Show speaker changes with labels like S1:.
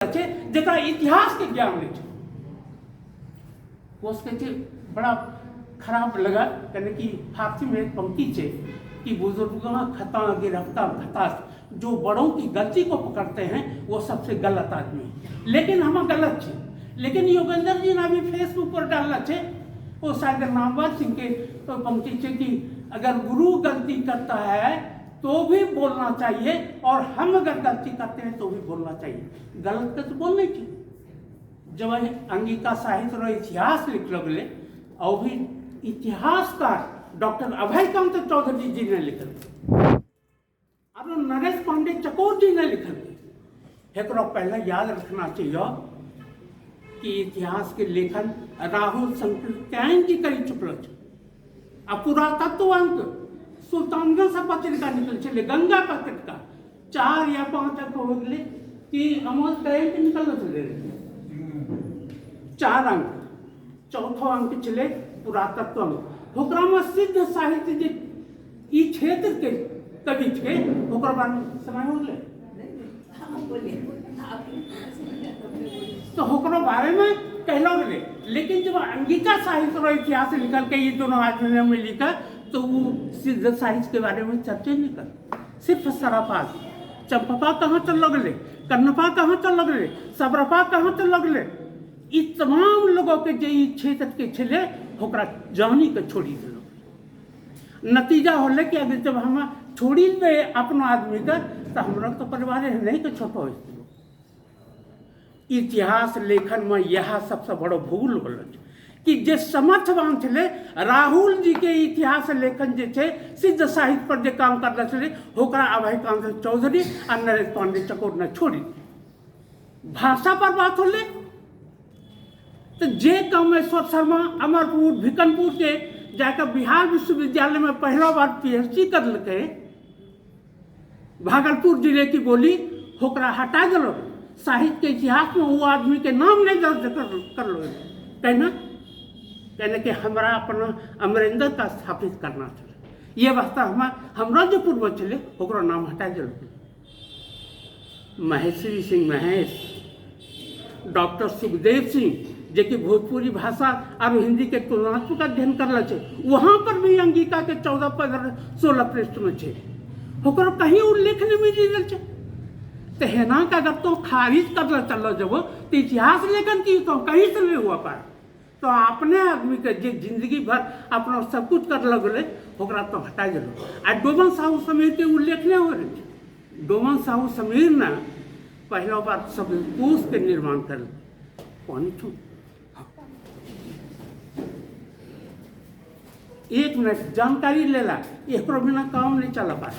S1: છે જેका इतिहास के ज्ञान नहीं छे वो उसके बड़ा खराब लगा कहने की फारसी में एक पंक्ति छे कि बुजुर्गों खता गिरफ्ता खता जो बड़ों की गलती को पकड़ते हैं वो सबसे गलत आदमी है। लेकिन हम गलत छे। लेकिन योगेंद्र जी ने भी फेसबुक पर डालना छे वो शायद नामवर सिंह के तो पंक्ति छे कि अगर गुरु गलती करता है तो भी बोलना चाहिए और हम अगर गलती करते हैं तो भी बोलना चाहिए। गलत का तो बोलना चाहिए। जब अंगिका साहित्य और इतिहास लिख लगले और भी इतिहासकार डॉक्टर अभयकांत चौधरी जी ने लिखल और नरेश पांडे चकोर जी ने लिखल। एक पहले याद रखना चाहिए कि इतिहास के लेखन राहुल संकृत्यायन जी करी चुकल है। पुरातत्व अंक सुल्तानगंज से पत्रिका निकल चले गंगा पत्रिका 4 या 5 अंक हो गए कि अमोल तय के निकल चले 4 अंक चौथो अंक चले पुरातत्व अंक ओकरा में सिद्ध साहित्य जे ई क्षेत्र के कवि थे ओकर बारे में समय हो गए तो ओकरो बारे में कहलो गए। लेकिन जब अंगिका साहित्य और इतिहास निकल के ये दोनों आदमी में लिखा तो वो सिद्ध साहित्य के बारे में चर्चा नहीं कर सिर्फ सराफा चंपा कहाँ चल लगले कन्नपा कहाँ चल लगले सबरपा कहाँ चल लगले ये तमाम लोगों के जे क्षेत्र के छे ओकरा जानी के छोड़ी दिलो। नतीजा होले कि अगर जब हम छोड़ी दे अपना आदमी का तो हमरा तो परिवार नहीं के छोटो हो। इतिहास लेखन में यह सबसे बड़ो भूल होल कि जे समर्थवान थे राहुल जी के इतिहास लेखन जे छे सिद्ध साहित्य पर जे काम करना चले होकरा अभयकांत चौधरी और नरेश पांडे चकोर ने छोड़ी। भाषा पर बात होले तो जे कामेश्वर शर्मा अमरपुर भिकनपुर के जाकर बिहार विश्वविद्यालय में पहला बार पीएचडी कर लगे भागलपुर जिले की बोली होकरा हटा दिलो। साहित्य के इतिहास में वो आदमी के नाम नहीं दर्ज कर लो कहने कि हमारा अपना अमरिंदर का स्थापित करना चले ये वास्ता हमारा जो पूर्वज चले ओकरा नाम हटा दिलो। महेश्वरी सिंह महेश डॉक्टर सुखदेव सिंह जे कि भोजपुरी भाषा और हिंदी के तुलनात्मक अध्ययन करल छे वहाँ पर भी अंगिका के 14-15-16 पृष्ठ में छे ओकरा कहीं उल्लेख नहीं मिल रहा छे। तो हेना का अगर तो खारिज कर चलो जब तो इतिहास लेखन की तो कहीं से नहीं हुआ पाए तो अपने आदमी के जे जिंदगी भर अपना सब कुछ कर लगले ओकरा तो हटा दिलो। आ डोमन साहू समीर के उल्लेख नहीं हो रहे। डोमन साहू समीर ने पहला बार सब कोष के निर्माण कर पानी छू 1 मिनट जानकारी लेला एक बिना काम नहीं चला पाए।